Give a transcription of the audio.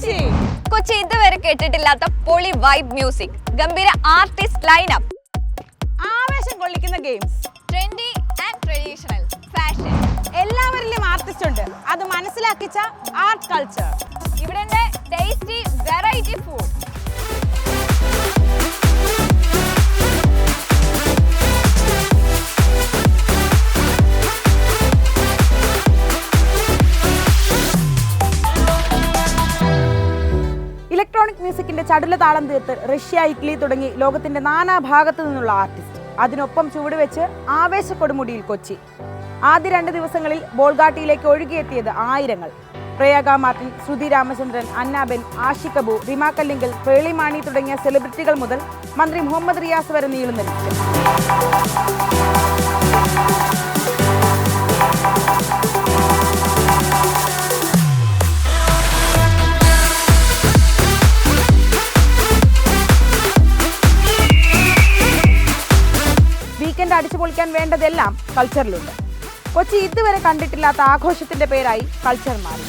കൊച്ചി. കൊച്ചി ഇതുവരെ കേട്ടിട്ടില്ലാത്ത പൊളി വൈബ് മ്യൂസിക്, ഗംഭീര ആർട്ടിസ്റ്റ് ലൈനപ്പ്, ആവേശം കൊള്ളിക്കുന്ന games, trendy and traditional fashion, എല്ലാവരിലും ആർട്ടിസ്റ്റ് ഉണ്ട്. അത് മനസ്സിലാക്കിച്ച ആർട്ട് കൾച്ചർ. ഇവിടെ ടേസ്റ്റി വെറൈറ്റി ഫുഡ്. ഇലക്ട്രോണിക് മ്യൂസിക്കിന്റെ ചടുല താളം തീർത്ത് റഷ്യ, ഇറ്റലി തുടങ്ങി ലോകത്തിന്റെ നാനാഭാഗത്തു നിന്നുള്ള ആർട്ടിസ്റ്റ്. അതിനൊപ്പം ചുവടുവെച്ച് ആവേശക്കൊടുമുടിയിൽ കൊച്ചി. ആദ്യ 2 ദിവസങ്ങളിൽ ബോൾഗാട്ടിയിലേക്ക് ഒഴുകിയെത്തിയത് ആയിരങ്ങൾ. പ്രയാഗ മാർട്ടിൻ, ശ്രുതി രാമചന്ദ്രൻ, അന്നാബെൻ, ആഷിക് കപൂർ, റിമ കല്ലിങ്കൽ, പേളി മാണി തുടങ്ങിയ സെലിബ്രിറ്റികൾ മുതൽ മന്ത്രി മുഹമ്മദ് റിയാസ് വരെ നീളുന്ന ലിസ്റ്റ്. വീക്കെൻഡ് അടിച്ചു പൊളിക്കാൻ വേണ്ടതെല്ലാം കൾച്ചറിലുണ്ട്. കൊച്ചി ഇതുവരെ കണ്ടിട്ടില്ലാത്ത ആഘോഷത്തിന്റെ പേരായി കൾച്ചർ മാറി.